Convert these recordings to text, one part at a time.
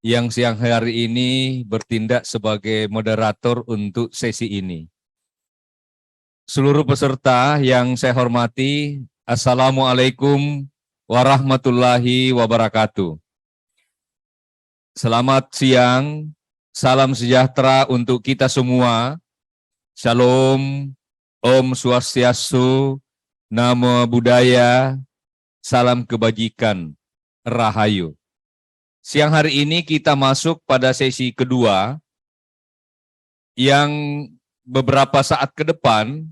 yang siang hari ini bertindak sebagai moderator untuk sesi ini. Seluruh peserta yang saya hormati, Assalamualaikum warahmatullahi wabarakatuh. Selamat siang, salam sejahtera untuk kita semua. Shalom, Om Swastiastu, Namo Buddhaya, salam kebajikan, Rahayu. Siang hari ini kita masuk pada sesi kedua yang beberapa saat ke depan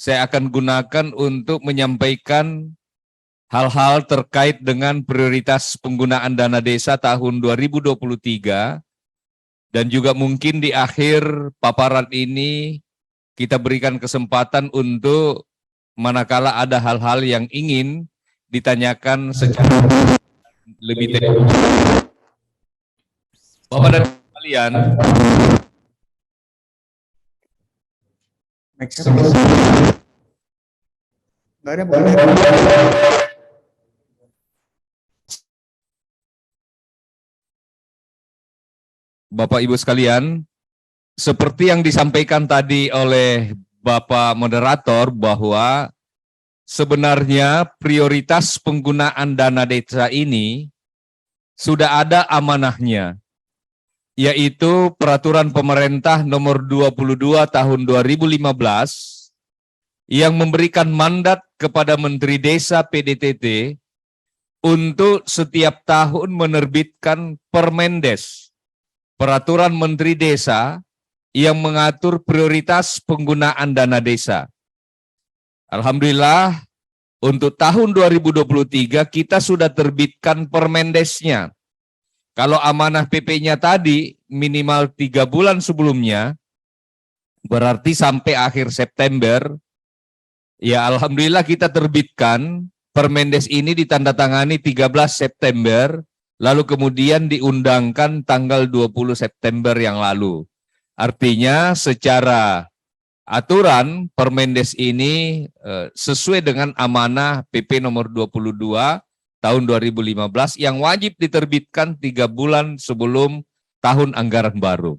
saya akan gunakan untuk menyampaikan hal-hal terkait dengan prioritas penggunaan dana desa tahun 2023 dan juga mungkin di akhir paparan ini kita berikan kesempatan untuk manakala ada hal-hal yang ingin ditanyakan secara lebih detail. Bapak dan kalian, Bapak Ibu sekalian, seperti yang disampaikan tadi oleh Bapak Moderator bahwa sebenarnya prioritas penggunaan dana desa ini sudah ada amanahnya, yaitu Peraturan Pemerintah Nomor 22 Tahun 2015 yang memberikan mandat kepada Menteri Desa PDTT untuk setiap tahun menerbitkan Permendes, Peraturan Menteri Desa yang mengatur prioritas penggunaan dana desa. Alhamdulillah, untuk tahun 2023 kita sudah terbitkan Permendesnya. Kalau amanah PP-nya tadi minimal 3 bulan sebelumnya, berarti sampai akhir September, ya alhamdulillah kita terbitkan Permendes ini ditandatangani 13 September, lalu kemudian diundangkan tanggal 20 September yang lalu. Artinya secara aturan Permendes ini sesuai dengan amanah PP nomor 22 tahun 2015 yang wajib diterbitkan 3 bulan sebelum tahun anggaran baru.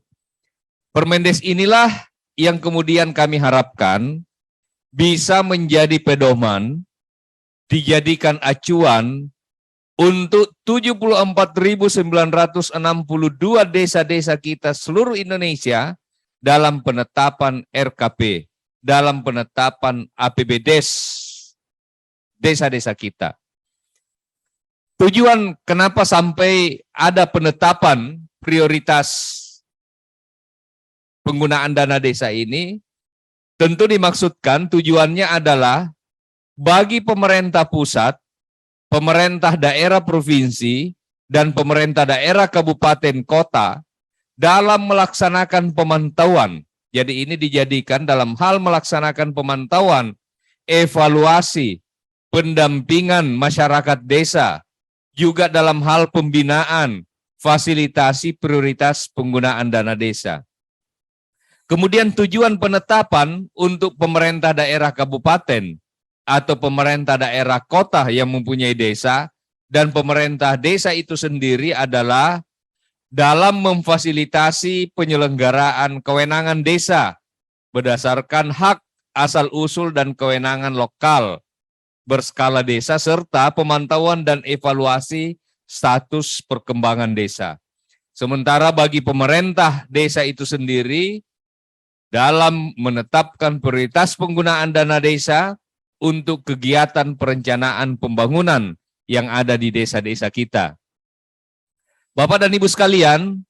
Permendes inilah yang kemudian kami harapkan bisa menjadi pedoman, dijadikan acuan untuk 74.962 desa-desa kita seluruh Indonesia dalam penetapan RKP, dalam penetapan APBDes desa-desa kita. Tujuan kenapa sampai ada penetapan prioritas penggunaan dana desa ini, tentu dimaksudkan tujuannya adalah bagi pemerintah pusat, pemerintah daerah provinsi, dan pemerintah daerah kabupaten kota dalam melaksanakan pemantauan. Jadi ini dijadikan dalam hal melaksanakan pemantauan, evaluasi, pendampingan masyarakat desa, juga dalam hal pembinaan, fasilitasi prioritas penggunaan dana desa. Kemudian tujuan penetapan untuk pemerintah daerah kabupaten atau pemerintah daerah kota yang mempunyai desa dan pemerintah desa itu sendiri adalah dalam memfasilitasi penyelenggaraan kewenangan desa berdasarkan hak asal-usul dan kewenangan lokal berskala desa serta pemantauan dan evaluasi status perkembangan desa. Sementara bagi pemerintah desa itu sendiri dalam menetapkan prioritas penggunaan dana desa untuk kegiatan perencanaan pembangunan yang ada di desa-desa kita. Bapak dan Ibu sekalian,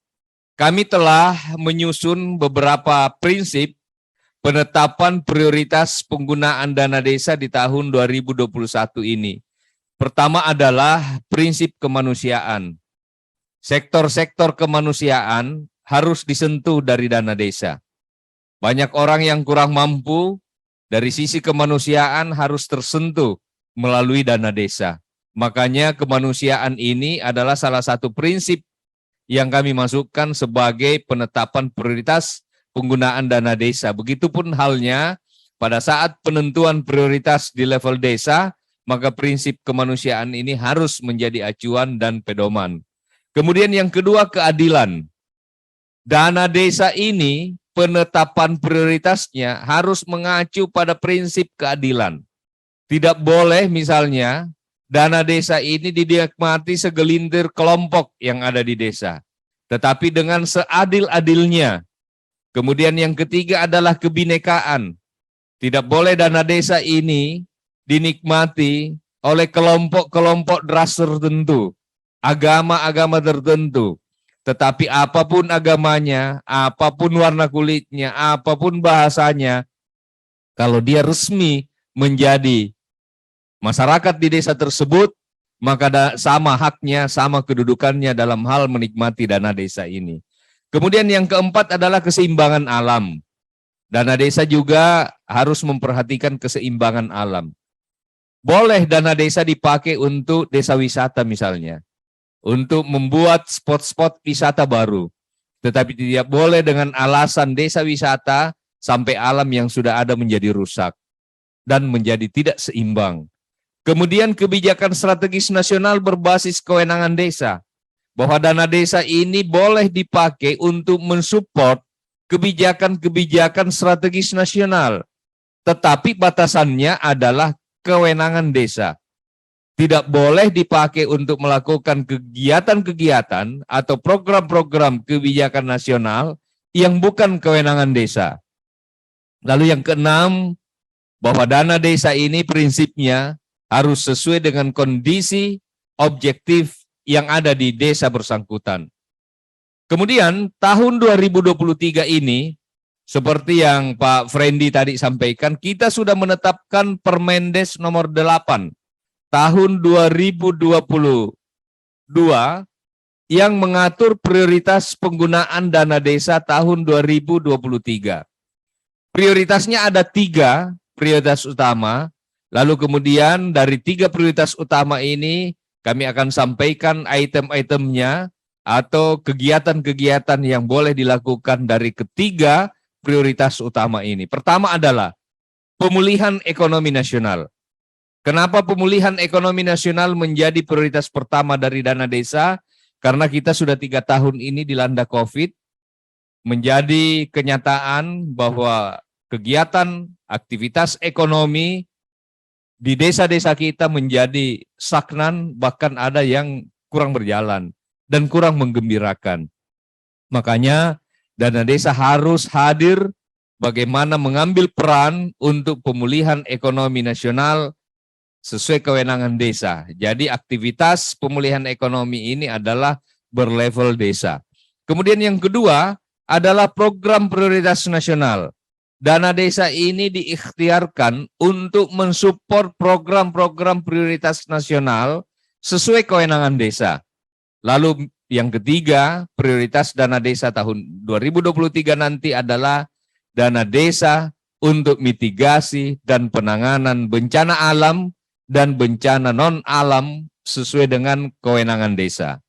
kami telah menyusun beberapa prinsip penetapan prioritas penggunaan dana desa di tahun 2021 ini. Pertama adalah prinsip kemanusiaan. Sektor-sektor kemanusiaan harus disentuh dari dana desa. Banyak orang yang kurang mampu dari sisi kemanusiaan harus tersentuh melalui dana desa. Makanya kemanusiaan ini adalah salah satu prinsip yang kami masukkan sebagai penetapan prioritas penggunaan dana desa. Begitupun halnya pada saat penentuan prioritas di level desa, maka prinsip kemanusiaan ini harus menjadi acuan dan pedoman. Kemudian yang kedua, keadilan. Dana desa ini penetapan prioritasnya harus mengacu pada prinsip keadilan. Tidak boleh misalnya dana desa ini dinikmati segelintir kelompok yang ada di desa, tetapi dengan seadil-adilnya. Kemudian yang ketiga adalah kebinekaan. Tidak boleh dana desa ini dinikmati oleh kelompok-kelompok ras tertentu, agama-agama tertentu. Tetapi apapun agamanya, apapun warna kulitnya, apapun bahasanya, kalau dia resmi menjadi masyarakat di desa tersebut, maka sama haknya, sama kedudukannya dalam hal menikmati dana desa ini. Kemudian yang keempat adalah keseimbangan alam. Dana desa juga harus memperhatikan keseimbangan alam. Boleh dana desa dipakai untuk desa wisata misalnya, untuk membuat spot-spot wisata baru. Tetapi tidak boleh dengan alasan desa wisata sampai alam yang sudah ada menjadi rusak dan menjadi tidak seimbang. Kemudian kebijakan strategis nasional berbasis kewenangan desa. Bahwa dana desa ini boleh dipakai untuk mensupport kebijakan-kebijakan strategis nasional. Tetapi batasannya adalah kewenangan desa. Tidak boleh dipakai untuk melakukan kegiatan-kegiatan atau program-program kebijakan nasional yang bukan kewenangan desa. Lalu yang keenam, bahwa dana desa ini prinsipnya harus sesuai dengan kondisi objektif yang ada di desa bersangkutan. Kemudian tahun 2023 ini, seperti yang Pak Frendi tadi sampaikan, kita sudah menetapkan Permendes nomor 8 tahun 2022 yang mengatur prioritas penggunaan dana desa tahun 2023. Prioritasnya ada 3 prioritas utama, lalu kemudian dari 3 prioritas utama ini kami akan sampaikan item-itemnya atau kegiatan-kegiatan yang boleh dilakukan dari ketiga prioritas utama ini. Pertama adalah pemulihan ekonomi nasional. Kenapa pemulihan ekonomi nasional menjadi prioritas pertama dari dana desa? Karena kita sudah 3 tahun ini dilanda COVID, menjadi kenyataan bahwa kegiatan aktivitas ekonomi di desa-desa kita menjadi stagnan, bahkan ada yang kurang berjalan dan kurang menggembirakan. Makanya dana desa harus hadir bagaimana mengambil peran untuk pemulihan ekonomi nasional sesuai kewenangan desa. Jadi aktivitas pemulihan ekonomi ini adalah berlevel desa. Kemudian yang kedua adalah program prioritas nasional. Dana desa ini diikhtiarkan untuk mensupport program-program prioritas nasional sesuai kewenangan desa. Lalu yang ketiga, prioritas dana desa tahun 2023 nanti adalah dana desa untuk mitigasi dan penanganan bencana alam dan bencana non-alam sesuai dengan kewenangan desa.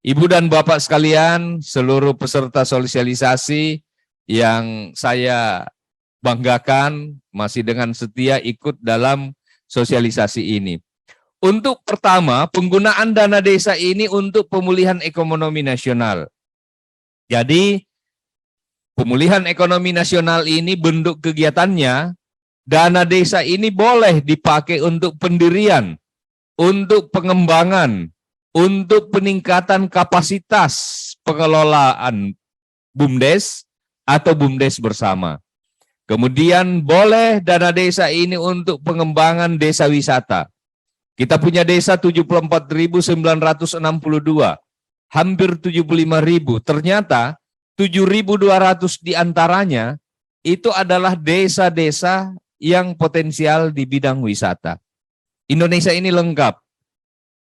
Ibu dan Bapak sekalian, seluruh peserta sosialisasi yang saya banggakan masih dengan setia ikut dalam sosialisasi ini. Untuk pertama, penggunaan dana desa ini untuk pemulihan ekonomi nasional. Jadi, pemulihan ekonomi nasional ini bentuk kegiatannya, dana desa ini boleh dipakai untuk pendirian, untuk pengembangan, untuk peningkatan kapasitas pengelolaan BUMDes atau BUMDes bersama. Kemudian boleh dana desa ini untuk pengembangan desa wisata. Kita punya desa 74.962, hampir 75.000. Ternyata 7.200 diantaranya itu adalah desa-desa yang potensial di bidang wisata. Indonesia ini lengkap.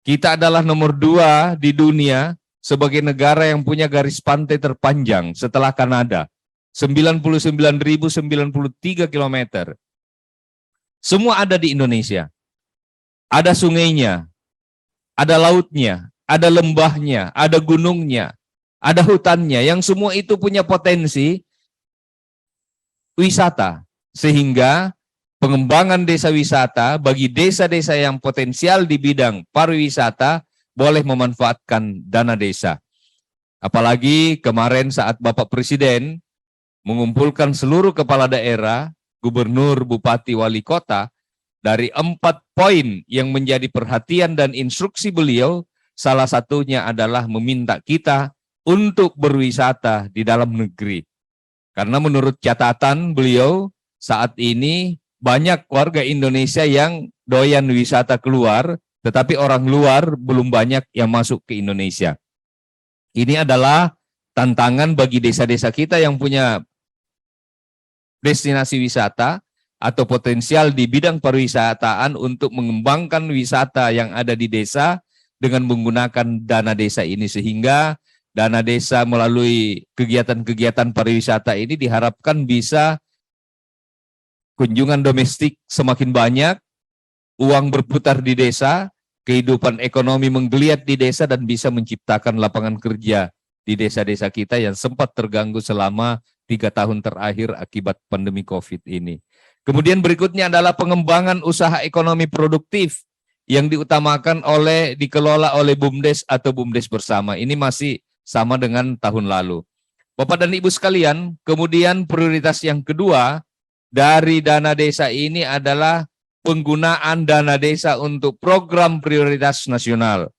Kita adalah nomor 2 di dunia sebagai negara yang punya garis pantai terpanjang setelah Kanada. 99.093 km. Semua ada di Indonesia. Ada sungainya, ada lautnya, ada lembahnya, ada gunungnya, ada hutannya, yang semua itu punya potensi wisata. Sehingga pengembangan desa wisata bagi desa-desa yang potensial di bidang pariwisata boleh memanfaatkan dana desa. Apalagi kemarin saat Bapak Presiden mengumpulkan seluruh kepala daerah, gubernur, bupati, wali kota, dari 4 poin yang menjadi perhatian dan instruksi beliau, salah satunya adalah meminta kita untuk berwisata di dalam negeri. Karena menurut catatan beliau, saat ini banyak warga Indonesia yang doyan wisata keluar, tetapi orang luar belum banyak yang masuk ke Indonesia. Ini adalah tantangan bagi desa-desa kita yang punya destinasi wisata atau potensial di bidang pariwisataan untuk mengembangkan wisata yang ada di desa dengan menggunakan dana desa ini, sehingga dana desa melalui kegiatan-kegiatan pariwisata ini diharapkan bisa kunjungan domestik semakin banyak, uang berputar di desa, kehidupan ekonomi menggeliat di desa, dan bisa menciptakan lapangan kerja di desa-desa kita yang sempat terganggu selama 3 tahun terakhir akibat pandemi COVID ini. Kemudian berikutnya adalah pengembangan usaha ekonomi produktif yang dikelola oleh BUMDes atau BUMDes bersama. Ini masih sama dengan tahun lalu. Bapak dan Ibu sekalian, kemudian prioritas yang kedua dari dana desa ini adalah penggunaan dana desa untuk program prioritas nasional.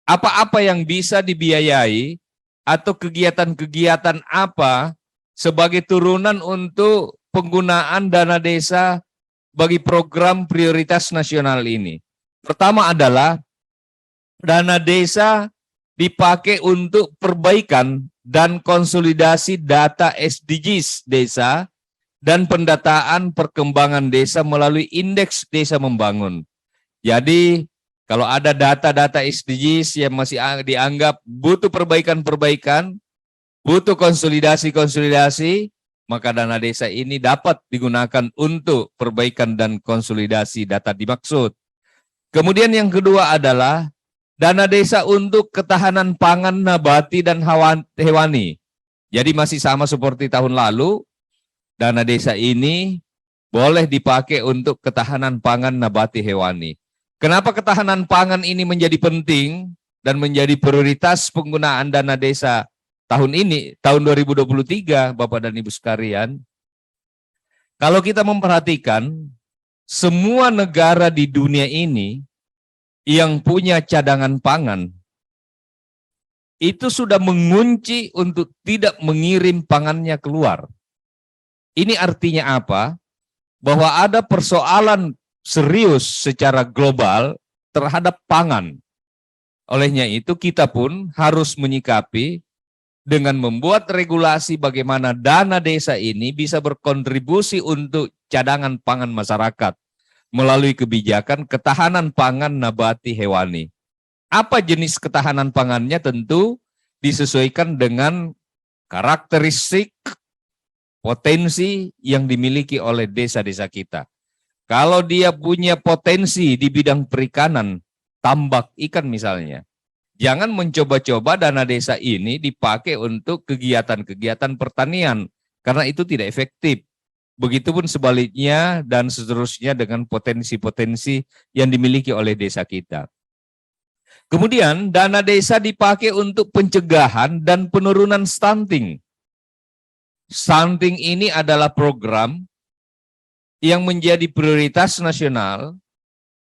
Apa-apa yang bisa dibiayai atau kegiatan-kegiatan apa sebagai turunan untuk penggunaan dana desa bagi program prioritas nasional ini. Pertama adalah dana desa dipakai untuk perbaikan dan konsolidasi data SDGs desa dan pendataan perkembangan desa melalui indeks desa membangun. Jadi kalau ada data-data SDGs yang masih dianggap butuh perbaikan-perbaikan, butuh konsolidasi-konsolidasi, maka dana desa ini dapat digunakan untuk perbaikan dan konsolidasi data dimaksud. Kemudian yang kedua adalah dana desa untuk ketahanan pangan nabati dan hewani. Jadi masih sama seperti tahun lalu, dana desa ini boleh dipakai untuk ketahanan pangan nabati hewani. Kenapa ketahanan pangan ini menjadi penting dan menjadi prioritas penggunaan dana desa tahun ini, tahun 2023, Bapak dan Ibu sekalian? Kalau kita memperhatikan, semua negara di dunia ini yang punya cadangan pangan, itu sudah mengunci untuk tidak mengirim pangannya keluar. Ini artinya apa? Bahwa ada persoalan serius secara global terhadap pangan. Olehnya itu kita pun harus menyikapi dengan membuat regulasi bagaimana dana desa ini bisa berkontribusi untuk cadangan pangan masyarakat melalui kebijakan ketahanan pangan nabati hewani. Apa jenis ketahanan pangannya tentu disesuaikan dengan karakteristik potensi yang dimiliki oleh desa-desa kita. Kalau dia punya potensi di bidang perikanan, tambak ikan misalnya, jangan mencoba-coba dana desa ini dipakai untuk kegiatan-kegiatan pertanian, karena itu tidak efektif. Begitupun sebaliknya dan seterusnya dengan potensi-potensi yang dimiliki oleh desa kita. Kemudian dana desa dipakai untuk pencegahan dan penurunan stunting. Stunting ini adalah program yang menjadi prioritas nasional.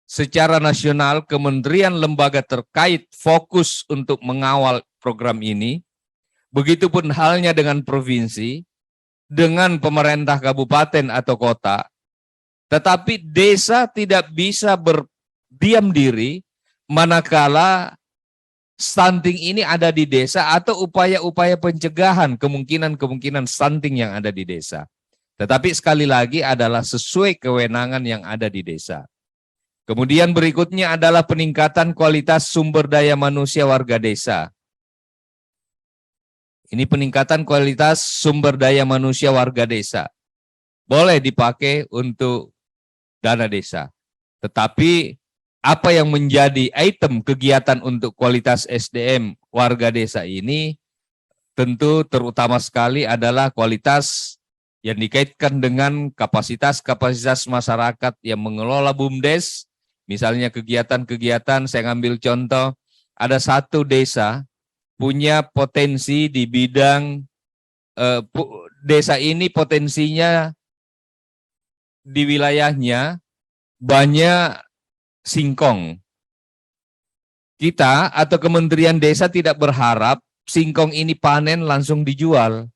Secara nasional, kementerian lembaga terkait fokus untuk mengawal program ini. Begitupun halnya dengan provinsi, dengan pemerintah kabupaten atau kota. Tetapi desa tidak bisa berdiam diri manakala stunting ini ada di desa atau upaya-upaya pencegahan kemungkinan-kemungkinan stunting yang ada di desa. Tetapi sekali lagi adalah sesuai kewenangan yang ada di desa. Kemudian berikutnya adalah peningkatan kualitas sumber daya manusia warga desa. Ini peningkatan kualitas sumber daya manusia warga desa. Boleh dipakai untuk dana desa. Tetapi apa yang menjadi item kegiatan untuk kualitas SDM warga desa ini tentu terutama sekali adalah kualitas yang dikaitkan dengan kapasitas-kapasitas masyarakat yang mengelola BUMDes. Misalnya kegiatan-kegiatan, saya ngambil contoh, ada satu desa punya potensi di bidang desa ini potensinya di wilayahnya banyak singkong. Kita atau Kementerian Desa tidak berharap singkong ini panen langsung dijual.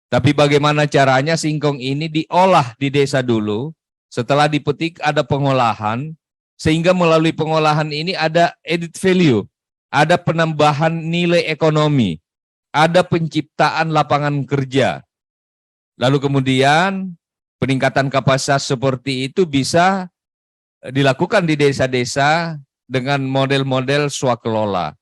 Tapi bagaimana caranya singkong ini diolah di desa dulu, setelah dipetik ada pengolahan, sehingga melalui pengolahan ini ada added value, ada penambahan nilai ekonomi, ada penciptaan lapangan kerja. Lalu kemudian peningkatan kapasitas seperti itu bisa dilakukan di desa-desa dengan model-model swakelola.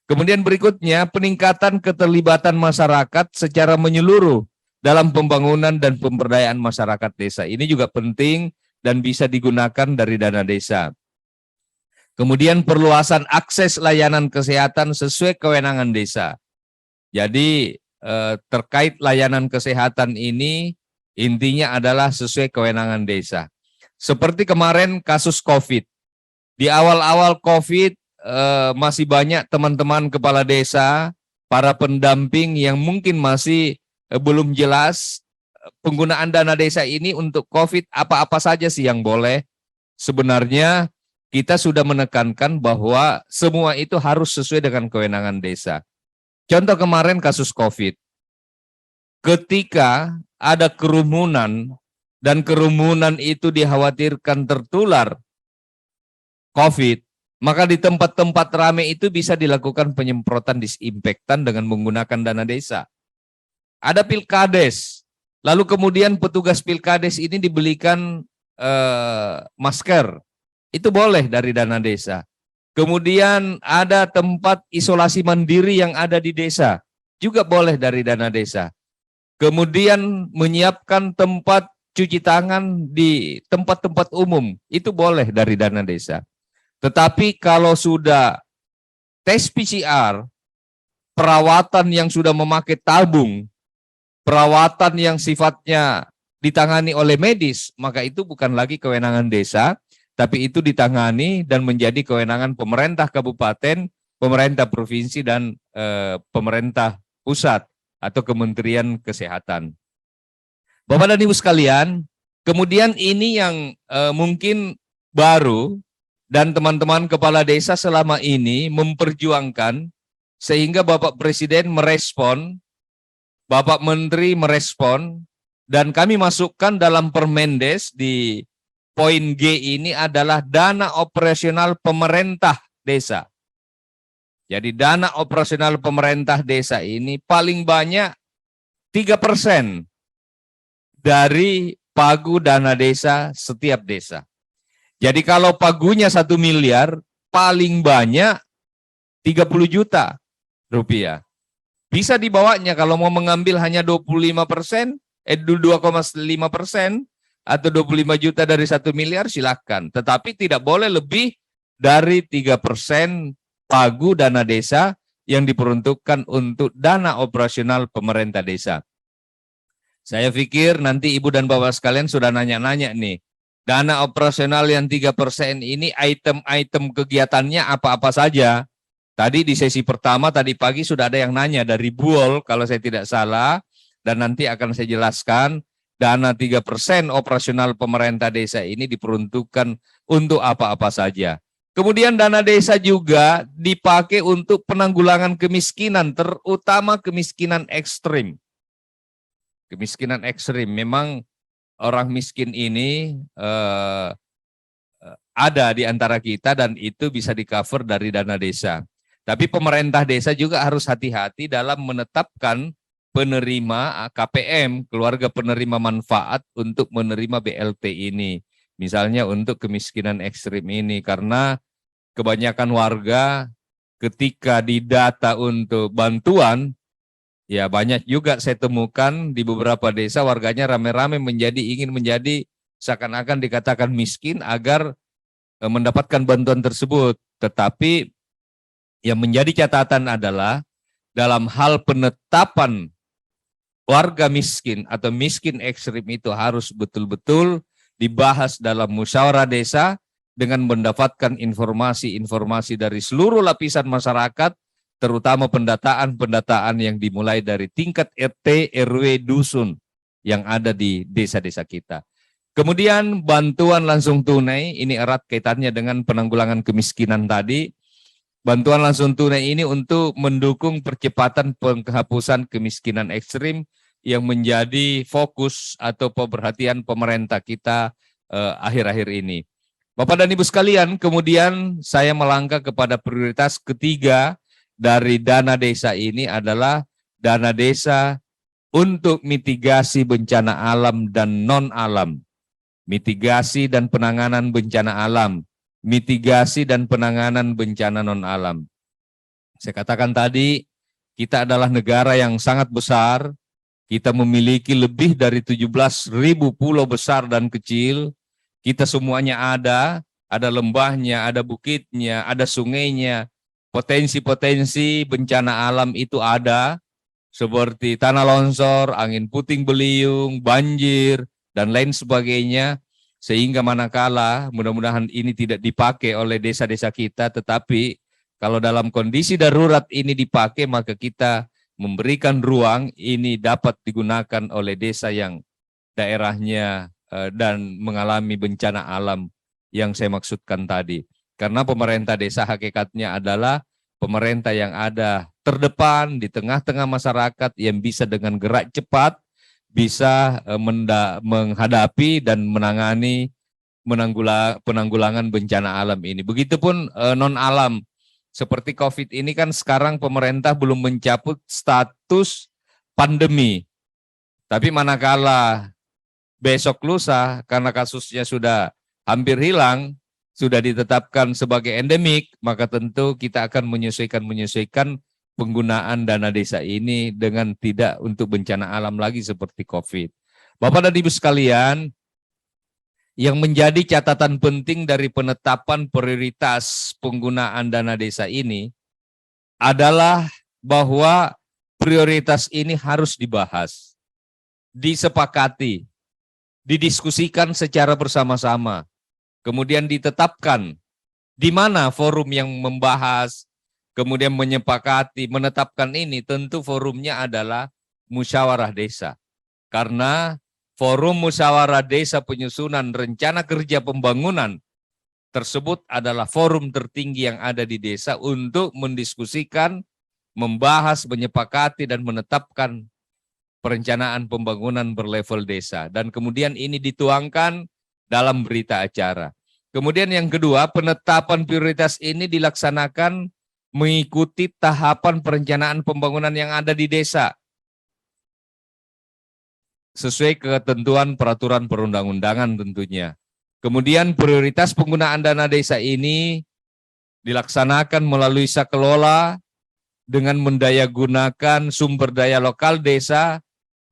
Kemudian berikutnya peningkatan keterlibatan masyarakat secara menyeluruh dalam pembangunan dan pemberdayaan masyarakat desa. Ini juga penting dan bisa digunakan dari dana desa. Kemudian perluasan akses layanan kesehatan sesuai kewenangan desa. Jadi terkait layanan kesehatan ini intinya adalah sesuai kewenangan desa. Seperti kemarin kasus COVID. Di awal-awal COVID masih banyak teman-teman kepala desa, para pendamping yang mungkin masih belum jelas penggunaan dana desa ini untuk COVID apa-apa saja sih yang boleh. Sebenarnya kita sudah menekankan bahwa semua itu harus sesuai dengan kewenangan desa. Contoh kemarin kasus COVID. Ketika ada kerumunan dan kerumunan itu dikhawatirkan tertular COVID, maka di tempat-tempat ramai itu bisa dilakukan penyemprotan disinfektan dengan menggunakan dana desa. Ada pilkades, lalu kemudian petugas pilkades ini dibelikan masker, itu boleh dari dana desa. Kemudian ada tempat isolasi mandiri yang ada di desa, juga boleh dari dana desa. Kemudian menyiapkan tempat cuci tangan di tempat-tempat umum, itu boleh dari dana desa. Tetapi kalau sudah tes PCR, perawatan yang sudah memakai tabung, perawatan yang sifatnya ditangani oleh medis, maka itu bukan lagi kewenangan desa, tapi itu ditangani dan menjadi kewenangan pemerintah kabupaten, pemerintah provinsi, dan pemerintah pusat atau Kementerian Kesehatan. Bapak dan Ibu sekalian, kemudian ini yang mungkin baru, dan teman-teman kepala desa selama ini memperjuangkan sehingga Bapak Presiden merespon, Bapak Menteri merespon, dan kami masukkan dalam Permendes di poin G ini adalah dana operasional pemerintah desa. Jadi dana operasional pemerintah desa ini paling banyak 3% dari pagu dana desa setiap desa. Jadi kalau pagunya 1 miliar, paling banyak 30 juta rupiah. Bisa dibawanya kalau mau mengambil hanya 25%, 2,5% atau 25 juta dari 1 miliar silakan. Tetapi tidak boleh lebih dari 3% pagu dana desa yang diperuntukkan untuk dana operasional pemerintah desa. Saya pikir nanti Ibu dan Bapak sekalian sudah nanya-nanya nih. Dana operasional yang 3% ini item-item kegiatannya apa-apa saja. Tadi di sesi pertama tadi pagi sudah ada yang nanya dari Buol kalau saya tidak salah, dan nanti akan saya jelaskan dana 3% operasional pemerintah desa ini diperuntukkan untuk apa-apa saja. Kemudian dana desa juga dipakai untuk penanggulangan kemiskinan, terutama kemiskinan ekstrim. Kemiskinan ekstrim memang orang miskin ini ada di antara kita dan itu bisa di-cover dari dana desa. Tapi pemerintah desa juga harus hati-hati dalam menetapkan penerima KPM, keluarga penerima manfaat untuk menerima BLT ini. Misalnya untuk kemiskinan ekstrim ini, karena kebanyakan warga ketika didata untuk bantuan, ya banyak juga saya temukan di beberapa desa warganya rame-rame ingin menjadi seakan-akan dikatakan miskin agar mendapatkan bantuan tersebut. Tetapi yang menjadi catatan adalah dalam hal penetapan warga miskin atau miskin ekstrim itu harus betul-betul dibahas dalam musyawarah desa dengan mendapatkan informasi-informasi dari seluruh lapisan masyarakat, terutama pendataan-pendataan yang dimulai dari tingkat RT, RW, dusun yang ada di desa-desa kita. Kemudian bantuan langsung tunai, ini erat kaitannya dengan penanggulangan kemiskinan tadi. Bantuan langsung tunai ini untuk mendukung percepatan penghapusan kemiskinan ekstrim yang menjadi fokus atau perhatian pemerintah kita akhir-akhir ini. Bapak dan Ibu sekalian, kemudian saya melangkah kepada prioritas ketiga dari dana desa ini adalah dana desa untuk mitigasi bencana alam dan non-alam. Mitigasi dan penanganan bencana alam, mitigasi dan penanganan bencana non-alam. Saya katakan tadi, kita adalah negara yang sangat besar, kita memiliki lebih dari 17.000 pulau besar dan kecil, kita semuanya ada lembahnya, ada bukitnya, ada sungainya, potensi-potensi bencana alam itu ada, seperti tanah longsor, angin puting beliung, banjir, dan lain sebagainya, sehingga manakala mudah-mudahan ini tidak dipakai oleh desa-desa kita, tetapi kalau dalam kondisi darurat ini dipakai, maka kita memberikan ruang ini dapat digunakan oleh desa yang daerahnya dan mengalami bencana alam yang saya maksudkan tadi. Karena pemerintah desa hakikatnya adalah pemerintah yang ada terdepan di tengah-tengah masyarakat yang bisa dengan gerak cepat bisa menghadapi dan menangani penanggulangan bencana alam ini. Begitupun non-alam, seperti COVID ini kan sekarang pemerintah belum mencabut status pandemi. Tapi manakala besok lusa, karena kasusnya sudah hampir hilang, sudah ditetapkan sebagai endemik, maka tentu kita akan menyesuaikan penggunaan dana desa ini dengan tidak untuk bencana alam lagi seperti COVID. Bapak dan Ibu sekalian, yang menjadi catatan penting dari penetapan prioritas penggunaan dana desa ini adalah bahwa prioritas ini harus dibahas, disepakati, didiskusikan secara bersama-sama, kemudian ditetapkan di mana forum yang membahas, kemudian menyepakati, menetapkan ini. Tentu forumnya adalah musyawarah desa. Karena forum musyawarah desa penyusunan rencana kerja pembangunan tersebut adalah forum tertinggi yang ada di desa untuk mendiskusikan, membahas, menyepakati, dan menetapkan perencanaan pembangunan berlevel desa. Dan kemudian ini dituangkan dalam berita acara. Kemudian yang kedua, penetapan prioritas ini dilaksanakan mengikuti tahapan perencanaan pembangunan yang ada di desa sesuai ketentuan peraturan perundang-undangan tentunya. Kemudian prioritas penggunaan dana desa ini dilaksanakan melalui sakelola dengan mendayagunakan sumber daya lokal desa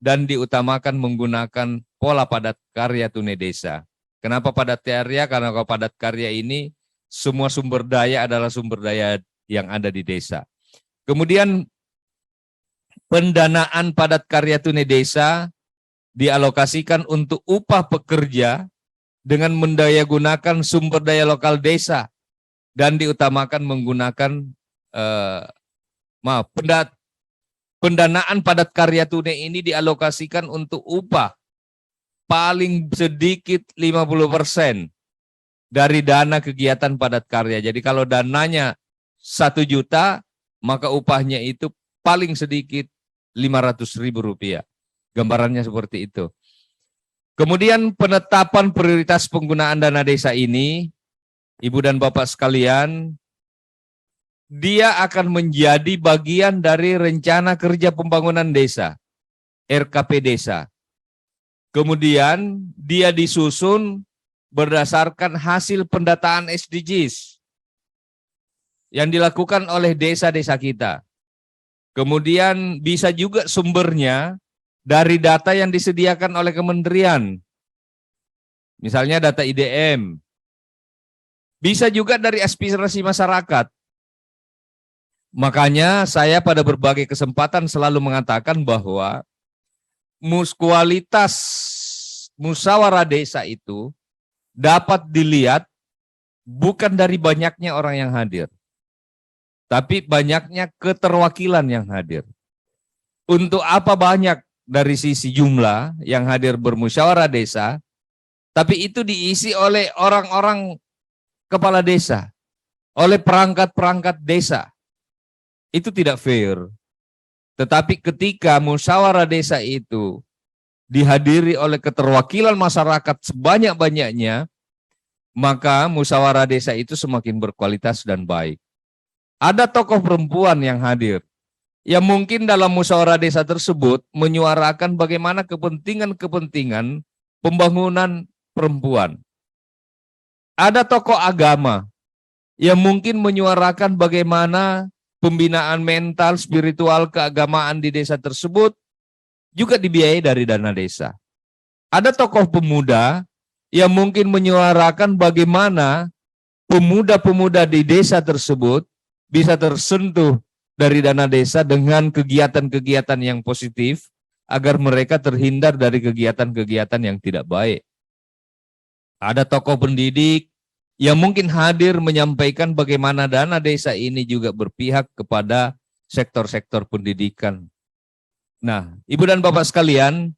dan diutamakan menggunakan pola padat karya tunai desa. Kenapa padat karya? Karena kalau padat karya ini semua sumber daya adalah sumber daya yang ada di desa. Kemudian pendanaan padat karya tunai desa dialokasikan untuk upah pekerja dengan mendayagunakan sumber daya lokal desa dan diutamakan menggunakan pendanaan padat karya tunai ini dialokasikan untuk upah paling sedikit 50% dari dana kegiatan padat karya. Jadi kalau dananya 1 juta, maka upahnya itu paling sedikit Rp500.000. Gambarannya seperti itu. Kemudian penetapan prioritas penggunaan dana desa ini, Ibu dan Bapak sekalian, dia akan menjadi bagian dari rencana kerja pembangunan desa, RKP desa. Kemudian dia disusun berdasarkan hasil pendataan SDGs yang dilakukan oleh desa-desa kita. Kemudian bisa juga sumbernya dari data yang disediakan oleh kementerian. Misalnya data IDM. Bisa juga dari aspirasi masyarakat. Makanya saya pada berbagai kesempatan selalu mengatakan bahwa kualitas musyawarah desa itu dapat dilihat bukan dari banyaknya orang yang hadir, tapi banyaknya keterwakilan yang hadir. Untuk apa banyak dari sisi jumlah yang hadir bermusyawarah desa, tapi itu diisi oleh orang-orang kepala desa, oleh perangkat-perangkat desa. Itu tidak fair. Tetapi ketika musyawarah desa itu dihadiri oleh keterwakilan masyarakat sebanyak-banyaknya, maka musyawarah desa itu semakin berkualitas dan baik. Ada tokoh perempuan yang hadir, yang mungkin dalam musyawarah desa tersebut menyuarakan bagaimana kepentingan-kepentingan pembangunan perempuan. Ada tokoh agama yang mungkin menyuarakan bagaimana pembinaan mental, spiritual, keagamaan di desa tersebut juga dibiayai dari dana desa. Ada tokoh pemuda yang mungkin menyuarakan bagaimana pemuda-pemuda di desa tersebut bisa tersentuh dari dana desa dengan kegiatan-kegiatan yang positif agar mereka terhindar dari kegiatan-kegiatan yang tidak baik. Ada tokoh pendidik yang mungkin hadir menyampaikan bagaimana dana desa ini juga berpihak kepada sektor-sektor pendidikan. Nah, Ibu dan Bapak sekalian,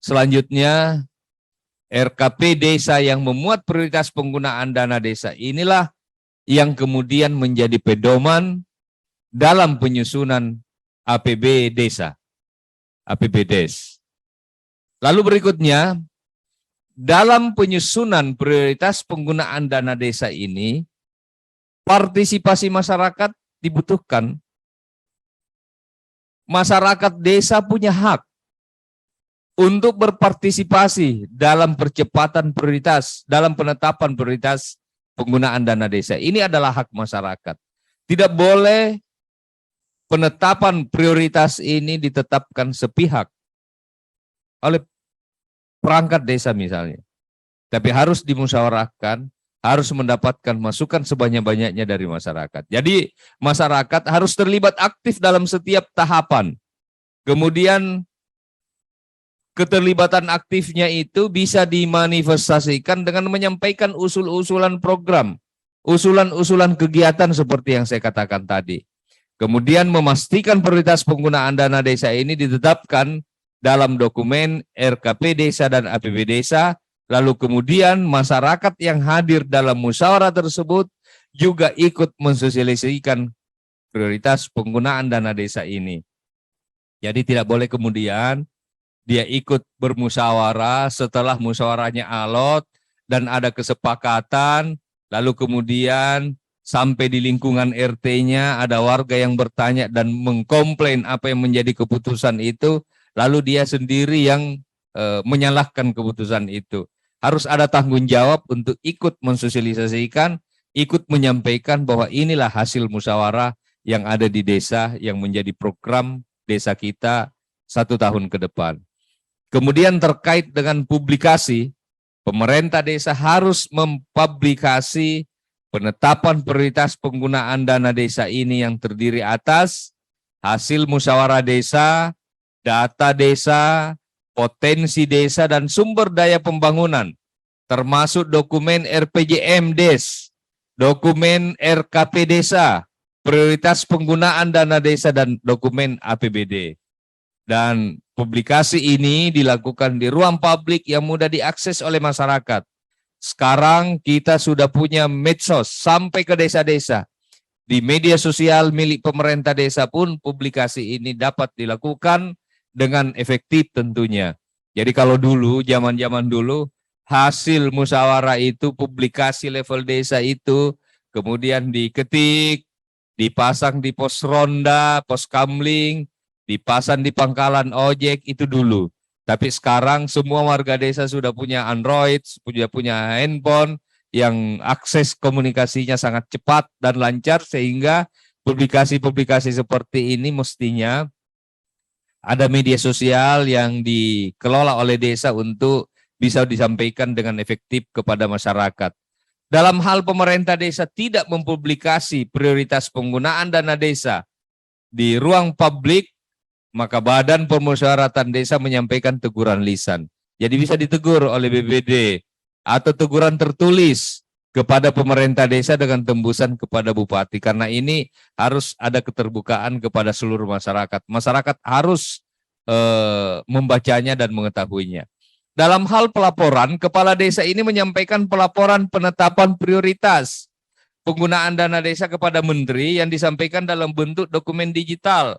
selanjutnya RKP desa yang memuat prioritas penggunaan dana desa inilah yang kemudian menjadi pedoman dalam penyusunan APB desa, APBDes. Lalu berikutnya, dalam penyusunan prioritas penggunaan dana desa ini, partisipasi masyarakat dibutuhkan. Masyarakat desa punya hak untuk berpartisipasi dalam percepatan prioritas, dalam penetapan prioritas penggunaan dana desa. Ini adalah hak masyarakat. Tidak boleh penetapan prioritas ini ditetapkan sepihak oleh perangkat desa misalnya. Tapi harus dimusyawarahkan, harus mendapatkan masukan sebanyak-banyaknya dari masyarakat. Jadi masyarakat harus terlibat aktif dalam setiap tahapan. Kemudian keterlibatan aktifnya itu bisa dimanifestasikan dengan menyampaikan usul-usulan program, usulan-usulan kegiatan seperti yang saya katakan tadi. Kemudian memastikan prioritas penggunaan dana desa ini ditetapkan dalam dokumen RKP desa dan APB desa, lalu kemudian masyarakat yang hadir dalam musyawarah tersebut juga ikut mensosialisasikan prioritas penggunaan dana desa ini. Jadi tidak boleh kemudian dia ikut bermusyawarah, setelah musyawarahnya alot dan ada kesepakatan, lalu kemudian sampai di lingkungan RT-nya ada warga yang bertanya dan mengkomplain apa yang menjadi keputusan itu, lalu dia sendiri yang menyalahkan keputusan itu. Harus ada tanggung jawab untuk ikut mensosialisasikan, ikut menyampaikan bahwa inilah hasil musyawarah yang ada di desa yang menjadi program desa kita 1 tahun ke depan. Kemudian terkait dengan publikasi, pemerintah desa harus mempublikasi penetapan prioritas penggunaan dana desa ini yang terdiri atas hasil musyawarah desa, data desa, potensi desa, dan sumber daya pembangunan, termasuk dokumen RPJMDes, dokumen RKP desa, prioritas penggunaan dana desa, dan dokumen APBD. Dan publikasi ini dilakukan di ruang publik yang mudah diakses oleh masyarakat. Sekarang kita sudah punya medsos sampai ke desa-desa. Di media sosial milik pemerintah desa pun publikasi ini dapat dilakukan dengan efektif tentunya. Jadi kalau dulu, zaman-zaman dulu, hasil musyawarah itu, publikasi level desa itu, kemudian diketik, dipasang di pos ronda, pos kamling, dipasang di pangkalan ojek, itu dulu. Tapi sekarang semua warga desa sudah punya Android, sudah punya handphone yang akses komunikasinya sangat cepat dan lancar, sehingga publikasi-publikasi seperti ini mestinya ada media sosial yang dikelola oleh desa untuk bisa disampaikan dengan efektif kepada masyarakat. Dalam hal pemerintah desa tidak mempublikasi prioritas penggunaan dana desa di ruang publik, maka Badan Permusyawaratan Desa menyampaikan teguran lisan. Jadi bisa ditegur oleh BPD atau teguran tertulis kepada pemerintah desa dengan tembusan kepada bupati. Karena ini harus ada keterbukaan kepada seluruh masyarakat. Masyarakat harus membacanya dan mengetahuinya. Dalam hal pelaporan, kepala desa ini menyampaikan pelaporan penetapan prioritas penggunaan dana desa kepada menteri yang disampaikan dalam bentuk dokumen digital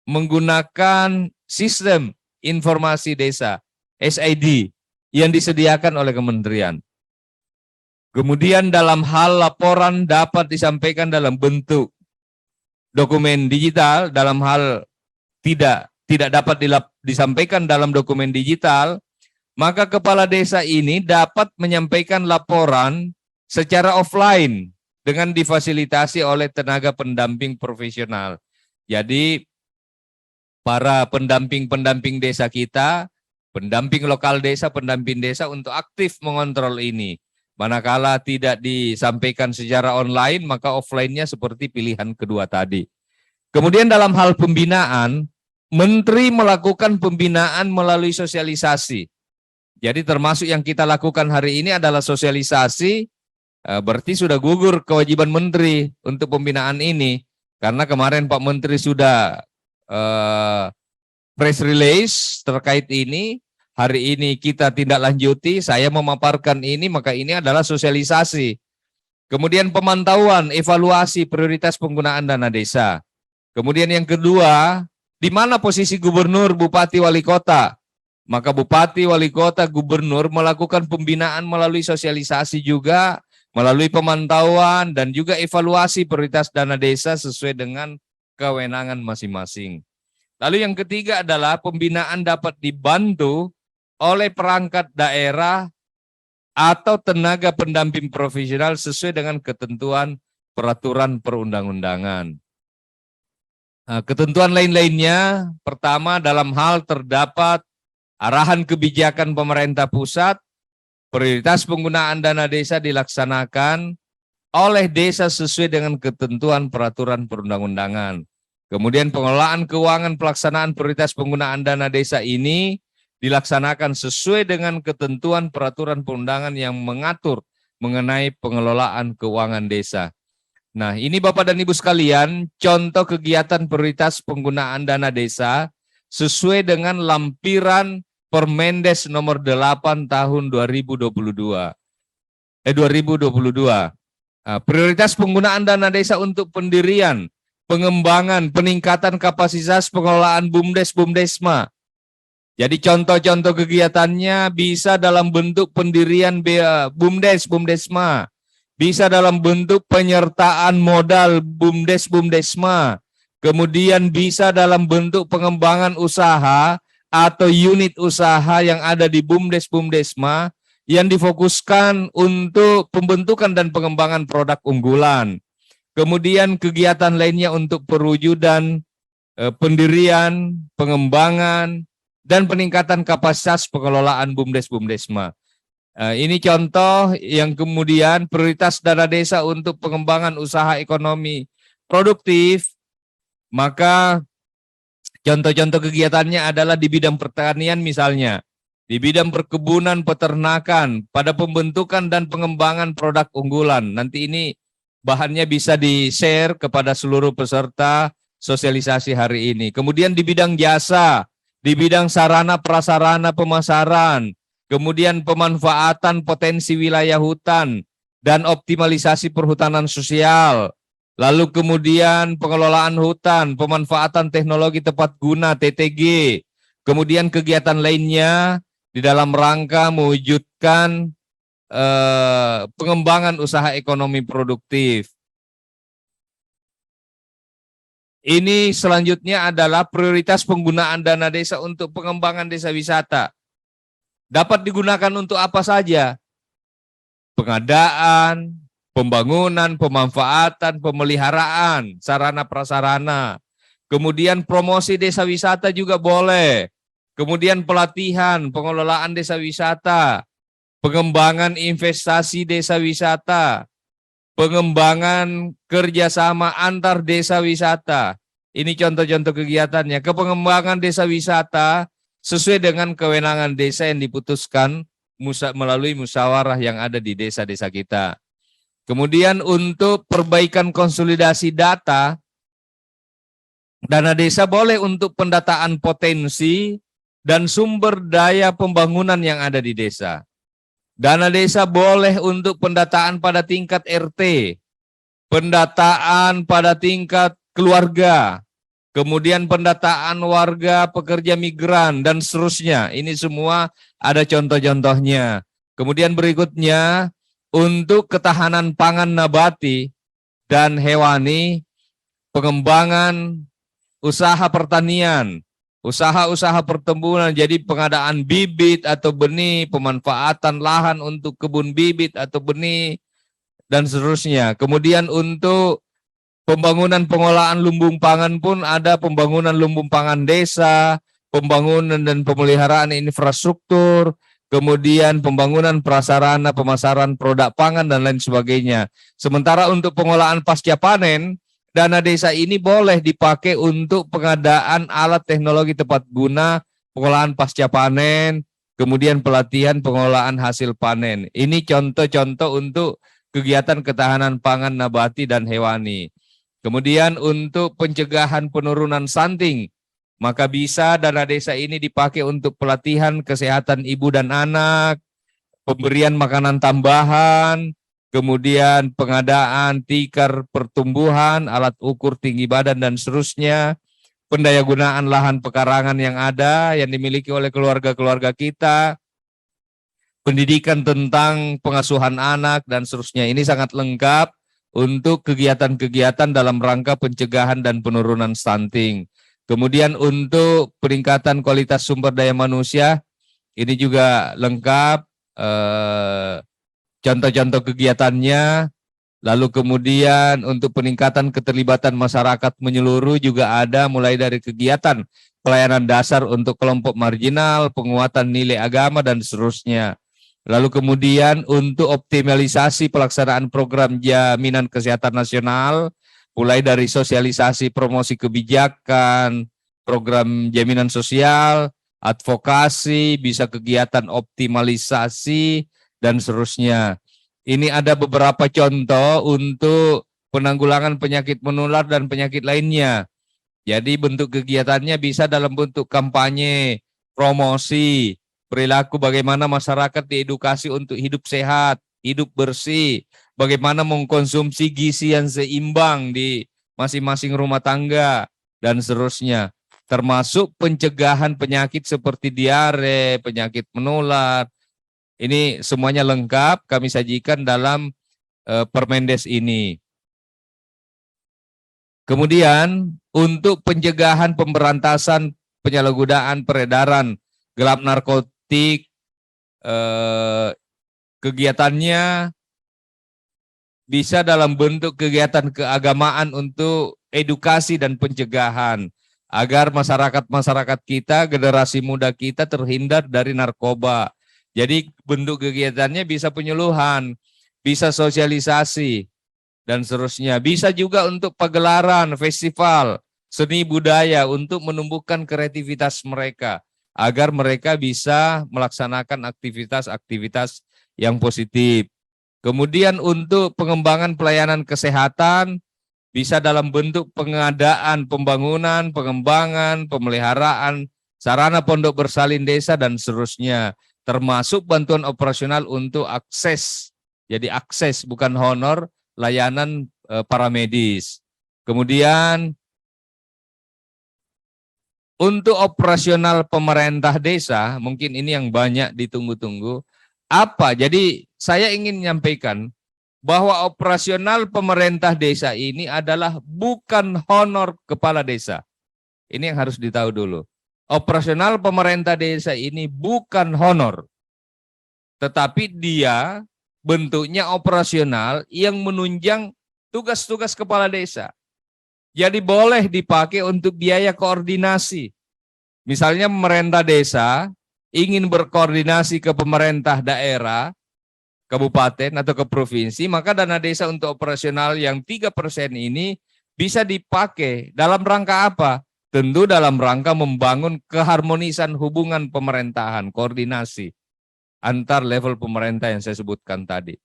menggunakan sistem informasi desa (SID) yang disediakan oleh kementerian. Kemudian dalam hal laporan dapat disampaikan dalam bentuk dokumen digital, dalam hal tidak dapat disampaikan dalam dokumen digital, maka kepala desa ini dapat menyampaikan laporan secara offline dengan difasilitasi oleh tenaga pendamping profesional. Jadi para pendamping desa kita, pendamping lokal desa, pendamping desa untuk aktif mengontrol ini. Manakala tidak disampaikan secara online, maka offline-nya seperti pilihan kedua tadi. Kemudian dalam hal pembinaan, Menteri melakukan pembinaan melalui sosialisasi. Jadi termasuk yang kita lakukan hari ini adalah sosialisasi, berarti sudah gugur kewajiban Menteri untuk pembinaan ini. Karena kemarin Pak Menteri sudah press release terkait ini, hari ini kita tindak lanjuti, saya memaparkan ini, maka ini adalah sosialisasi. Kemudian pemantauan, evaluasi prioritas penggunaan dana desa. Kemudian yang kedua, di mana posisi gubernur, bupati, wali kota? Maka bupati, wali kota, gubernur melakukan pembinaan melalui sosialisasi juga, melalui pemantauan dan juga evaluasi prioritas dana desa sesuai dengan kewenangan masing-masing. Lalu yang ketiga adalah pembinaan dapat dibantu oleh perangkat daerah atau tenaga pendamping profesional sesuai dengan ketentuan peraturan perundang-undangan. Nah, ketentuan lain-lainnya, pertama dalam hal terdapat arahan kebijakan pemerintah pusat, prioritas penggunaan dana desa dilaksanakan oleh desa sesuai dengan ketentuan peraturan perundang-undangan. Kemudian pengelolaan keuangan pelaksanaan prioritas penggunaan dana desa ini dilaksanakan sesuai dengan ketentuan peraturan perundangan yang mengatur mengenai pengelolaan keuangan desa. Nah, ini Bapak dan Ibu sekalian, contoh kegiatan prioritas penggunaan dana desa sesuai dengan lampiran Permendes nomor 8 tahun 2022. Prioritas penggunaan dana desa untuk pendirian, pengembangan, peningkatan kapasitas pengelolaan BUMDes-BUMDesma. Jadi contoh-contoh kegiatannya bisa dalam bentuk pendirian BUMDes-BUMDesma, bisa dalam bentuk penyertaan modal BUMDes-BUMDesma, kemudian bisa dalam bentuk pengembangan usaha atau unit usaha yang ada di BUMDes-BUMDesma yang difokuskan untuk pembentukan dan pengembangan produk unggulan. Kemudian kegiatan lainnya untuk perwujudan, pendirian, pengembangan, dan peningkatan kapasitas pengelolaan BUMDes-BUMDesma. Ini contoh yang kemudian prioritas dana desa untuk pengembangan usaha ekonomi produktif, maka contoh-contoh kegiatannya adalah di bidang pertanian misalnya, di bidang perkebunan, peternakan, pada pembentukan dan pengembangan produk unggulan. Nanti ini bahannya bisa di-share kepada seluruh peserta sosialisasi hari ini. Kemudian di bidang jasa, di bidang sarana prasarana pemasaran, kemudian pemanfaatan potensi wilayah hutan dan optimalisasi perhutanan sosial, lalu kemudian pengelolaan hutan, pemanfaatan teknologi tepat guna TTG, kemudian kegiatan lainnya di dalam rangka mewujudkan pengembangan usaha ekonomi produktif. Ini selanjutnya adalah prioritas penggunaan dana desa untuk pengembangan desa wisata. Dapat digunakan untuk apa saja? Pengadaan, pembangunan, pemanfaatan, pemeliharaan, sarana prasarana. Kemudian promosi desa wisata juga boleh. Kemudian pelatihan, pengelolaan desa wisata, pengembangan investasi desa wisata, pengembangan kerjasama antar desa wisata. Ini contoh-contoh kegiatannya. Kepengembangan desa wisata sesuai dengan kewenangan desa yang diputuskan melalui musyawarah yang ada di desa-desa kita. Kemudian untuk perbaikan konsolidasi data, dana desa boleh untuk pendataan potensi dan sumber daya pembangunan yang ada di desa. Dana desa boleh untuk pendataan pada tingkat RT, pendataan pada tingkat keluarga, kemudian pendataan warga pekerja migran, dan seterusnya. Ini semua ada contoh-contohnya. Kemudian berikutnya, untuk ketahanan pangan nabati dan hewani, pengembangan usaha pertanian, usaha-usaha pertumbuhan, jadi pengadaan bibit atau benih, pemanfaatan lahan untuk kebun bibit atau benih, dan seterusnya. Kemudian untuk pembangunan pengolahan lumbung pangan pun ada pembangunan lumbung pangan desa, pembangunan dan pemeliharaan infrastruktur, kemudian pembangunan prasarana pemasaran produk pangan dan lain sebagainya. Sementara untuk pengolahan pasca panen, dana desa ini boleh dipakai untuk pengadaan alat teknologi tepat guna, pengolahan pasca panen, kemudian pelatihan pengolahan hasil panen. Ini contoh-contoh untuk kegiatan ketahanan pangan nabati dan hewani. Kemudian untuk pencegahan penurunan stunting, maka bisa dana desa ini dipakai untuk pelatihan kesehatan ibu dan anak, pemberian makanan tambahan, kemudian pengadaan tikar pertumbuhan, alat ukur tinggi badan dan seterusnya, pendayagunaan lahan pekarangan yang ada yang dimiliki oleh keluarga-keluarga kita, pendidikan tentang pengasuhan anak dan seterusnya. Ini sangat lengkap untuk kegiatan-kegiatan dalam rangka pencegahan dan penurunan stunting. Kemudian untuk peningkatan kualitas sumber daya manusia, ini juga lengkap contoh-contoh kegiatannya. Lalu kemudian untuk peningkatan keterlibatan masyarakat menyeluruh juga ada, mulai dari kegiatan pelayanan dasar untuk kelompok marginal, penguatan nilai agama dan seterusnya. Lalu kemudian untuk optimalisasi pelaksanaan program jaminan kesehatan nasional, mulai dari sosialisasi promosi kebijakan, program jaminan sosial, advokasi, bisa kegiatan optimalisasi, dan seterusnya. Ini ada beberapa contoh untuk penanggulangan penyakit menular dan penyakit lainnya. Jadi bentuk kegiatannya bisa dalam bentuk kampanye, promosi, perilaku bagaimana masyarakat diedukasi untuk hidup sehat, hidup bersih, bagaimana mengkonsumsi gizi yang seimbang di masing-masing rumah tangga, dan seterusnya. Termasuk pencegahan penyakit seperti diare, penyakit menular. Ini semuanya lengkap kami sajikan dalam Permendes ini. Kemudian untuk pencegahan pemberantasan penyalahgunaan peredaran gelap narkotik, kegiatannya bisa dalam bentuk kegiatan keagamaan untuk edukasi dan pencegahan agar masyarakat kita, generasi muda kita terhindar dari narkoba. Jadi bentuk kegiatannya bisa penyuluhan, bisa sosialisasi, dan seterusnya. Bisa juga untuk pagelaran, festival, seni budaya untuk menumbuhkan kreativitas mereka agar mereka bisa melaksanakan aktivitas-aktivitas yang positif. Kemudian untuk pengembangan pelayanan kesehatan bisa dalam bentuk pengadaan, pembangunan, pengembangan, pemeliharaan sarana pondok bersalin desa dan seterusnya, termasuk bantuan operasional untuk akses. Jadi akses bukan honor, layanan para medis. Kemudian untuk operasional pemerintah desa, mungkin ini yang banyak ditunggu-tunggu. Apa? Jadi saya ingin menyampaikan bahwa operasional pemerintah desa ini adalah bukan honor kepala desa. Ini yang harus ditahu dulu. Operasional pemerintah desa ini bukan honor, tetapi dia bentuknya operasional yang menunjang tugas-tugas kepala desa. Jadi boleh dipakai untuk biaya koordinasi. Misalnya pemerintah desa ingin berkoordinasi ke pemerintah daerah, kabupaten atau ke provinsi, maka dana desa untuk operasional yang 3% ini bisa dipakai dalam rangka apa? Tentu dalam rangka membangun keharmonisan hubungan pemerintahan, koordinasi antar level pemerintah yang saya sebutkan tadi.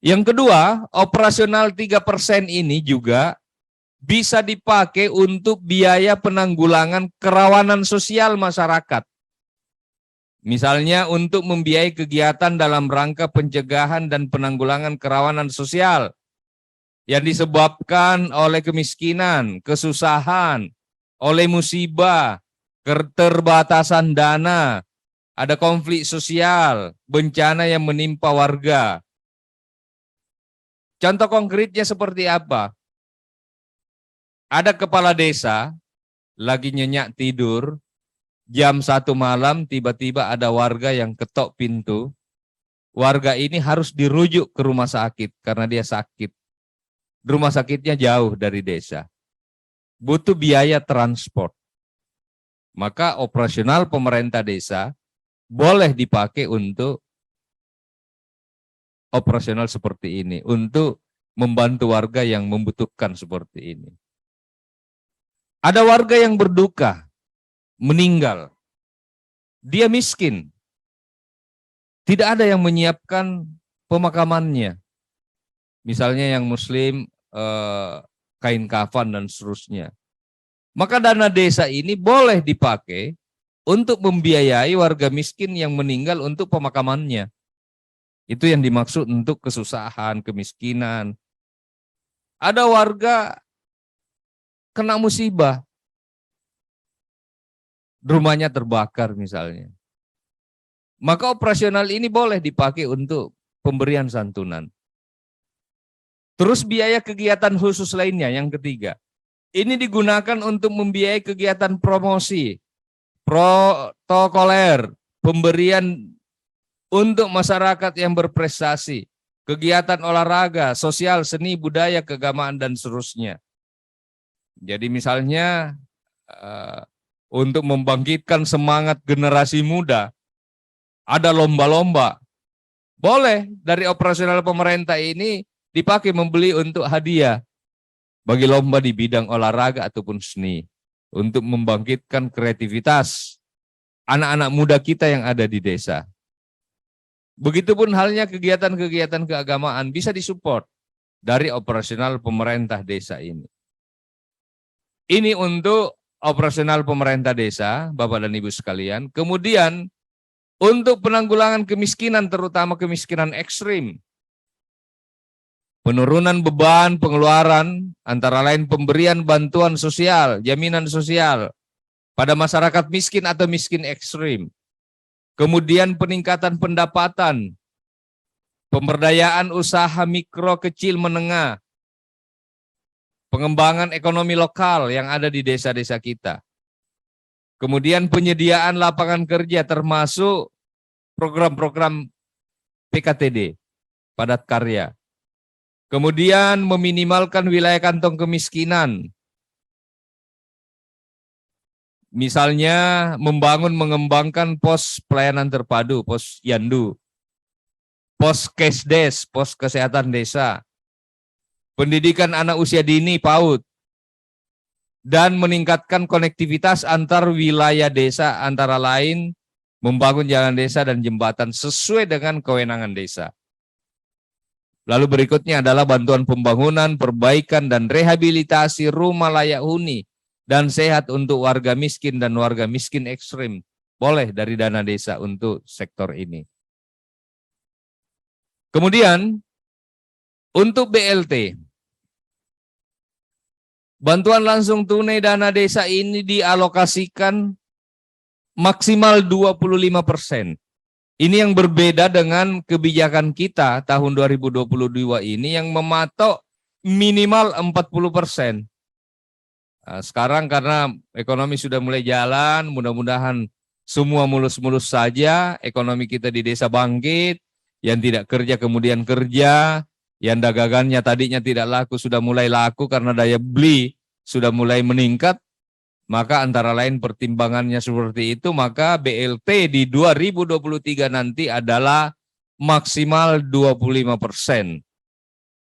Yang kedua, operasional 3% ini juga bisa dipakai untuk biaya penanggulangan kerawanan sosial masyarakat. Misalnya untuk membiayai kegiatan dalam rangka pencegahan dan penanggulangan kerawanan sosial yang disebabkan oleh kemiskinan, kesusahan, oleh musibah, keterbatasan dana, ada konflik sosial, bencana yang menimpa warga. Contoh konkretnya seperti apa? Ada kepala desa lagi nyenyak tidur, jam 1 malam tiba-tiba ada warga yang ketok pintu. Warga ini harus dirujuk ke rumah sakit karena dia sakit. Rumah sakitnya jauh dari desa. Butuh biaya transport. Maka operasional pemerintah desa boleh dipakai untuk operasional seperti ini, untuk membantu warga yang membutuhkan seperti ini. Ada warga yang berduka, meninggal. Dia miskin. Tidak ada yang menyiapkan pemakamannya. Misalnya yang muslim, kain kafan dan seterusnya. Maka dana desa ini boleh dipakai untuk membiayai warga miskin yang meninggal untuk pemakamannya. Itu yang dimaksud untuk kesusahan, kemiskinan. Ada warga kena musibah, rumahnya terbakar misalnya. Maka operasional ini boleh dipakai untuk pemberian santunan. Terus biaya kegiatan khusus lainnya yang ketiga. Ini digunakan untuk membiayai kegiatan promosi, protokoler, pemberian untuk masyarakat yang berprestasi, kegiatan olahraga, sosial, seni, budaya, keagamaan, dan seterusnya. Jadi misalnya untuk membangkitkan semangat generasi muda, ada lomba-lomba. Boleh dari operasional pemerintah ini dipakai membeli untuk hadiah bagi lomba di bidang olahraga ataupun seni untuk membangkitkan kreativitas anak-anak muda kita yang ada di desa. Begitupun halnya kegiatan-kegiatan keagamaan bisa disupport dari operasional pemerintah desa ini. Ini untuk operasional pemerintah desa, Bapak dan Ibu sekalian. Kemudian untuk penanggulangan kemiskinan, terutama kemiskinan ekstrim, penurunan beban pengeluaran antara lain pemberian bantuan sosial, jaminan sosial pada masyarakat miskin atau miskin ekstrim. Kemudian peningkatan pendapatan, pemberdayaan usaha mikro, kecil, menengah, pengembangan ekonomi lokal yang ada di desa-desa kita. Kemudian penyediaan lapangan kerja termasuk program-program PKTD, padat karya. Kemudian meminimalkan wilayah kantong kemiskinan. Misalnya membangun, mengembangkan pos pelayanan terpadu, pos Yandu, pos Kesdes, pos kesehatan desa, pendidikan anak usia dini PAUD, dan meningkatkan konektivitas antar wilayah desa, antara lain membangun jalan desa dan jembatan sesuai dengan kewenangan desa. Lalu berikutnya adalah bantuan pembangunan, perbaikan, dan rehabilitasi rumah layak huni dan sehat untuk warga miskin dan warga miskin ekstrim. Boleh dari dana desa untuk sektor ini. Kemudian, untuk BLT, bantuan langsung tunai dana desa ini dialokasikan maksimal 25%. Ini yang berbeda dengan kebijakan kita tahun 2022 ini yang mematok minimal 40%. Nah, sekarang karena ekonomi sudah mulai jalan, mudah-mudahan semua mulus-mulus saja, ekonomi kita di desa bangkit, yang tidak kerja kemudian kerja, yang dagangannya tadinya tidak laku sudah mulai laku karena daya beli sudah mulai meningkat. Maka antara lain pertimbangannya seperti itu, maka BLT di 2023 nanti adalah maksimal 25%.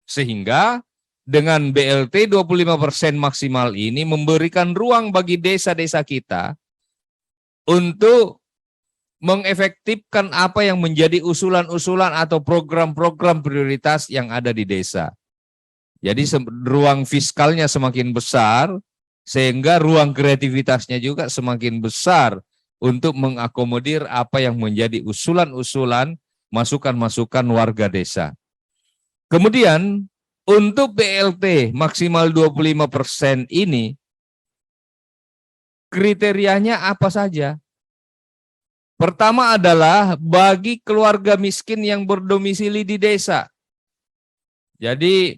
Sehingga dengan BLT 25% maksimal ini memberikan ruang bagi desa-desa kita untuk mengefektifkan apa yang menjadi usulan-usulan atau program-program prioritas yang ada di desa. Jadi ruang fiskalnya semakin besar, sehingga ruang kreativitasnya juga semakin besar untuk mengakomodir apa yang menjadi usulan-usulan, masukan-masukan warga desa. Kemudian untuk BLT maksimal 25% ini, kriterianya apa saja? Pertama adalah bagi keluarga miskin yang berdomisili di desa. Jadi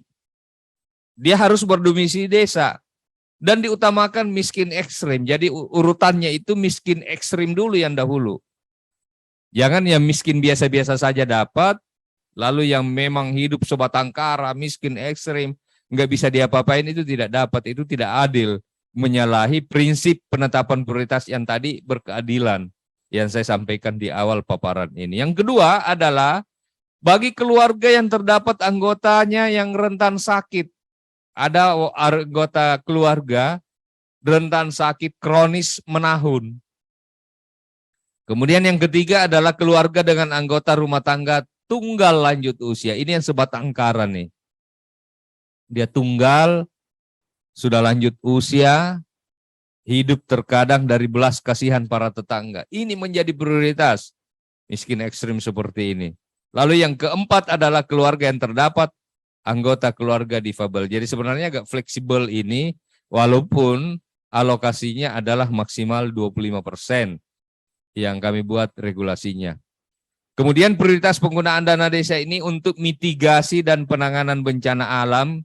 dia harus berdomisili di desa dan diutamakan miskin ekstrim. Jadi urutannya itu miskin ekstrim dulu yang dahulu. Jangan yang miskin biasa-biasa saja dapat, lalu yang memang hidup sebatang kara, miskin ekstrim, nggak bisa diapa-apain, itu tidak dapat, itu tidak adil. Menyalahi prinsip penetapan prioritas yang tadi berkeadilan yang saya sampaikan di awal paparan ini. Yang kedua adalah bagi keluarga yang terdapat anggotanya yang rentan sakit. Ada anggota keluarga rentan sakit kronis menahun. Kemudian yang ketiga adalah keluarga dengan anggota rumah tangga tunggal lanjut usia. Ini yang sebatang kara nih. Dia tunggal, sudah lanjut usia, hidup terkadang dari belas kasihan para tetangga. Ini menjadi prioritas miskin ekstrim seperti ini. Lalu yang keempat adalah keluarga yang terdapat anggota keluarga difabel. Jadi sebenarnya agak fleksibel ini, walaupun alokasinya adalah maksimal 25% yang kami buat regulasinya. Kemudian prioritas penggunaan dana desa ini untuk mitigasi dan penanganan bencana alam,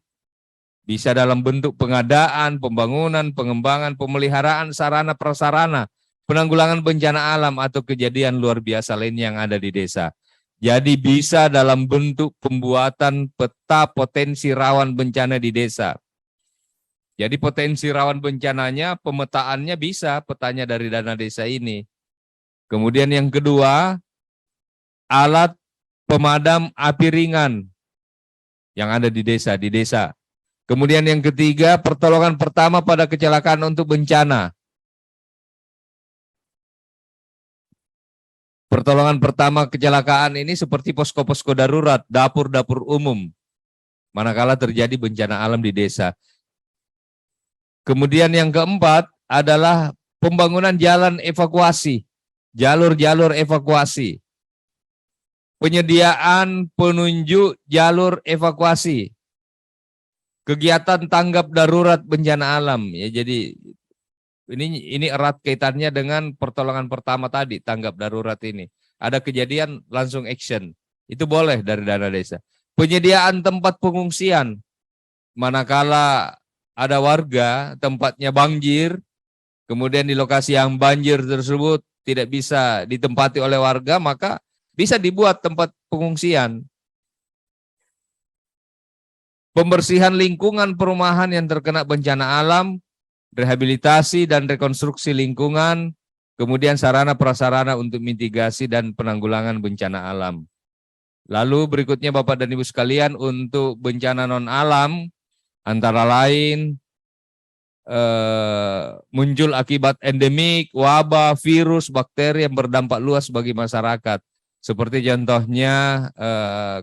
bisa dalam bentuk pengadaan, pembangunan, pengembangan, pemeliharaan sarana prasarana, penanggulangan bencana alam atau kejadian luar biasa lain yang ada di desa. Jadi bisa dalam bentuk pembuatan peta potensi rawan bencana di desa. Jadi potensi rawan bencananya, pemetaannya bisa petanya dari dana desa ini. Kemudian yang kedua, alat pemadam api ringan yang ada di desa. Kemudian yang ketiga, pertolongan pertama pada kecelakaan untuk bencana. Pertolongan pertama kecelakaan ini seperti posko-posko darurat, dapur-dapur umum, manakala terjadi bencana alam di desa. Kemudian yang keempat adalah pembangunan jalan evakuasi, jalur-jalur evakuasi. Penyediaan penunjuk jalur evakuasi. Kegiatan tanggap darurat bencana alam, ya. Jadi ini erat kaitannya dengan pertolongan pertama tadi, tanggap darurat ini. Ada kejadian langsung action, itu boleh dari dana desa. Penyediaan tempat pengungsian, manakala ada warga tempatnya banjir, kemudian di lokasi yang banjir tersebut tidak bisa ditempati oleh warga, maka bisa dibuat tempat pengungsian. Pembersihan lingkungan perumahan yang terkena bencana alam, rehabilitasi dan rekonstruksi lingkungan, kemudian sarana prasarana untuk mitigasi dan penanggulangan bencana alam. Lalu berikutnya Bapak dan Ibu sekalian, untuk bencana non alam antara lain muncul akibat endemik, wabah, virus, bakteri yang berdampak luas bagi masyarakat. Seperti contohnya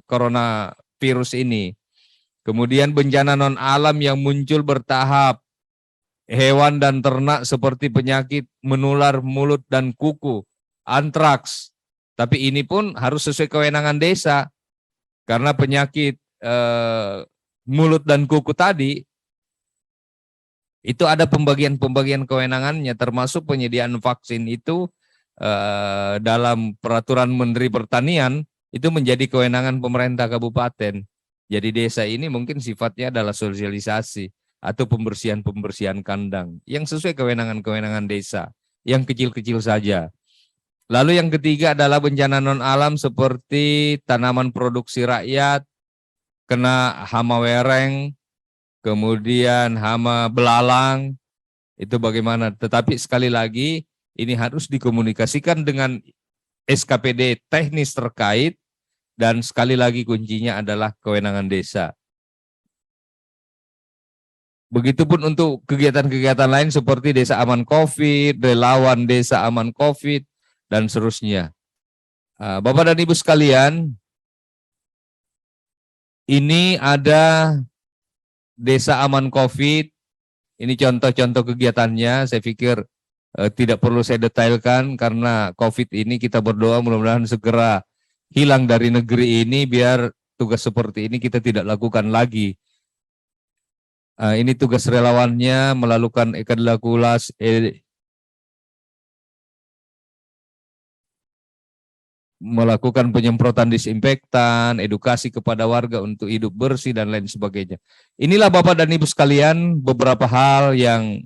coronavirus ini. Kemudian bencana non alam yang muncul bertahap, hewan dan ternak seperti penyakit menular mulut dan kuku, antraks. Tapi ini pun harus sesuai kewenangan desa, karena penyakit mulut dan kuku tadi itu ada pembagian kewenangannya, termasuk penyediaan vaksin itu dalam peraturan Menteri Pertanian itu menjadi kewenangan pemerintah kabupaten. Jadi desa ini mungkin sifatnya adalah sosialisasi atau pembersihan kandang yang sesuai kewenangan desa, yang kecil-kecil saja. Lalu yang ketiga adalah bencana non alam seperti tanaman produksi rakyat, kena hama wereng, kemudian hama belalang, itu bagaimana. Tetapi sekali lagi ini harus dikomunikasikan dengan SKPD teknis terkait, dan sekali lagi kuncinya adalah kewenangan desa. Begitupun untuk kegiatan-kegiatan lain seperti desa aman COVID, relawan desa aman COVID, dan seterusnya. Bapak dan Ibu sekalian, ini ada Desa Aman COVID. Ini contoh-contoh kegiatannya. Saya pikir tidak perlu saya detailkan karena COVID ini kita berdoa mudah-mudahan segera hilang dari negeri ini biar tugas seperti ini kita tidak lakukan lagi. Ini tugas relawannya melakukan melakukan penyemprotan disinfektan, edukasi kepada warga untuk hidup bersih dan lain sebagainya. Inilah Bapak dan Ibu sekalian beberapa hal yang